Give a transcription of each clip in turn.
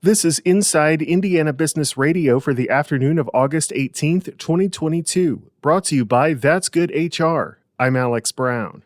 This is Inside Indiana Business Radio for the afternoon of August 18th, 2022, brought to you by That's Good HR. I'm Alex Brown.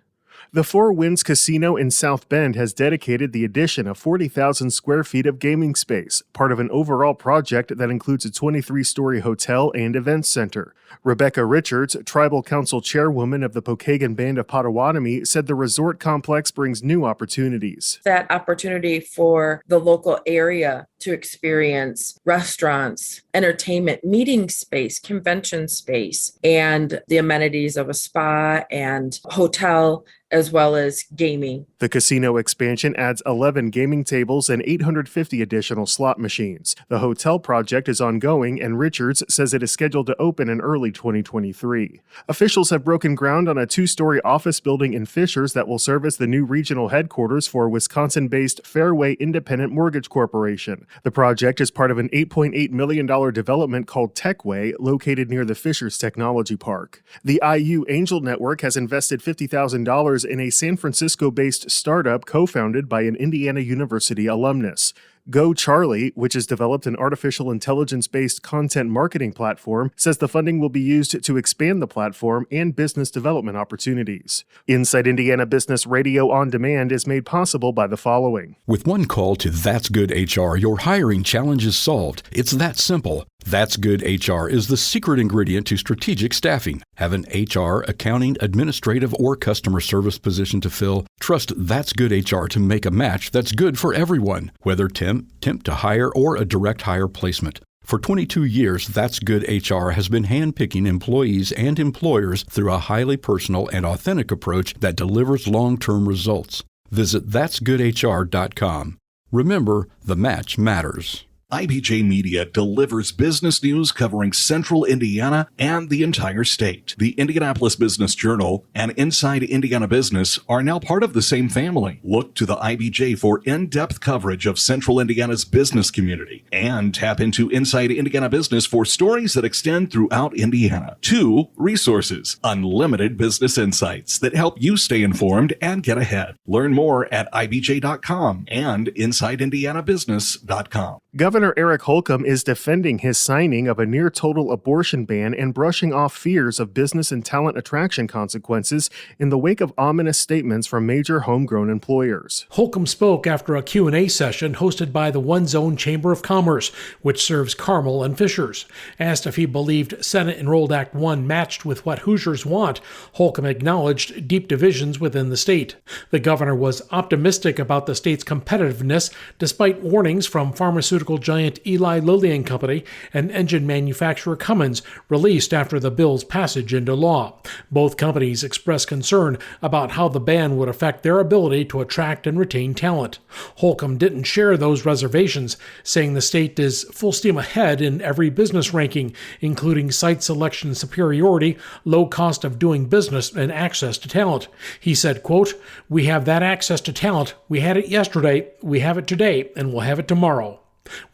The Four Winds Casino in South Bend has dedicated the addition of 40,000 square feet of gaming space, part of an overall project that includes a 23-story hotel and events center. Rebecca Richards, Tribal Council Chairwoman of the Pokagon Band of Potawatomi, said the resort complex brings new opportunities. That opportunity for the local area to experience restaurants, entertainment, meeting space, convention space, and the amenities of a spa and hotel, as well as gaming. The casino expansion adds 11 gaming tables and 850 additional slot machines. The hotel project is ongoing, and Richards says it is scheduled to open in early 2023. Officials have broken ground on a 2-story office building in Fishers that will serve as the new regional headquarters for Wisconsin-based Fairway Independent Mortgage Corporation. The project is part of an $8.8 million development called Techway, located near the Fishers Technology Park. The IU Angel Network has invested $50,000 in a San Francisco-based startup co-founded by an Indiana University alumnus. Go Charlie, which has developed an artificial intelligence-based content marketing platform, says the funding will be used to expand the platform and business development opportunities. Inside Indiana Business Radio On Demand is made possible by the following. With one call to That's Good HR, your hiring challenge is solved. It's that simple. That's Good HR is the secret ingredient to strategic staffing. Have an HR, accounting, administrative, or customer service position to fill? Trust That's Good HR to make a match that's good for everyone, whether temp to hire, or a direct hire placement. For 22 years, That's Good HR has been handpicking employees and employers through a highly personal and authentic approach that delivers long-term results. Visit that'sgoodhr.com. Remember, the match matters. IBJ Media delivers business news covering Central Indiana and the entire state. The Indianapolis Business Journal and Inside Indiana Business are now part of the same family. Look to the IBJ for in-depth coverage of Central Indiana's business community, and tap into Inside Indiana Business for stories that extend throughout Indiana. 2 resources: unlimited business insights that help you stay informed and get ahead. Learn more at ibj.com and insideindianabusiness.com. Governor Eric Holcomb is defending his signing of a near-total abortion ban and brushing off fears of business and talent attraction consequences in the wake of ominous statements from major homegrown employers. Holcomb spoke after a Q&A session hosted by the One Zone Chamber of Commerce, which serves Carmel and Fishers. Asked if he believed Senate Enrolled Act 1 matched with what Hoosiers want, Holcomb acknowledged deep divisions within the state. The governor was optimistic about the state's competitiveness despite warnings from pharmaceutical giant Eli Lilly and Company and engine manufacturer Cummins, released after the bill's passage into law. Both companies expressed concern about how the ban would affect their ability to attract and retain talent. Holcomb didn't share those reservations, saying the state is full steam ahead in every business ranking, including site selection superiority, low cost of doing business, and access to talent. He said, quote, "We have that access to talent. We had it yesterday, we have it today, and we'll have it tomorrow."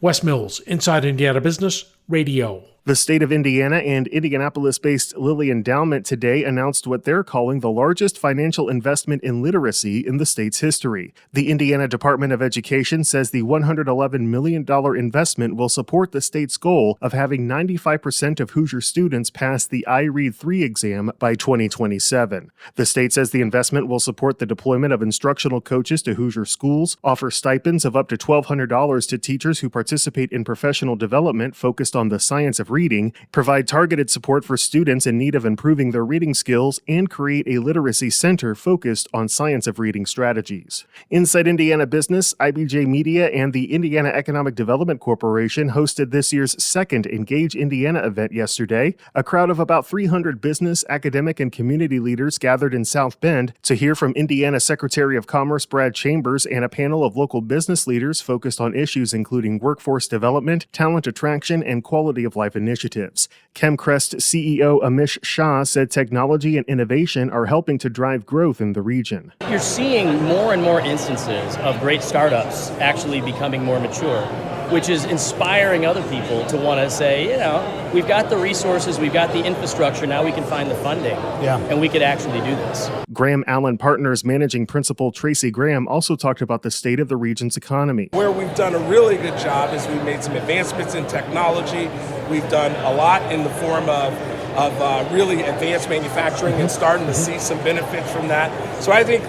Wes Mills, Inside Indiana Business Radio. The state of Indiana and Indianapolis-based Lilly Endowment today announced what they're calling the largest financial investment in literacy in the state's history. The Indiana Department of Education says the $111 million investment will support the state's goal of having 95% of Hoosier students pass the iRead 3 exam by 2027. The state says the investment will support the deployment of instructional coaches to Hoosier schools, offer stipends of up to $1,200 to teachers who participate in professional development focused on the science of reading, provide targeted support for students in need of improving their reading skills, and create a literacy center focused on science of reading strategies. Inside Indiana Business, IBJ Media, and the Indiana Economic Development Corporation hosted this year's second Engage Indiana event yesterday. A crowd of about 300 business, academic, and community leaders gathered in South Bend to hear from Indiana Secretary of Commerce Brad Chambers and a panel of local business leaders focused on issues including workforce development, talent attraction, and quality of life initiatives. ChemCrest CEO Amish Shah said technology and innovation are helping to drive growth in the region. You're seeing more and more instances of great startups actually becoming more mature. which is inspiring other people to want to say, we've got the resources, we've got the infrastructure, now we can find the funding, and we could actually do this. Graham Allen Partners Managing Principal Tracy Graham also talked about the state of the region's economy. Where we've done a really good job is we've made some advancements in technology. We've done a lot in the form of really advanced manufacturing and starting to see some benefits from that. So I think,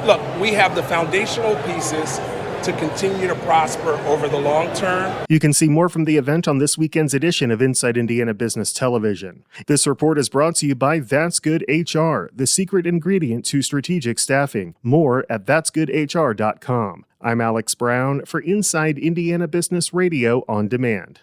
look, we have the foundational pieces to continue to prosper over the long term. You can see more from the event on this weekend's edition of Inside Indiana Business Television. This report is brought to you by That's Good HR, the secret ingredient to strategic staffing. More at that'sgoodhr.com. I'm Alex Brown for Inside Indiana Business Radio on Demand.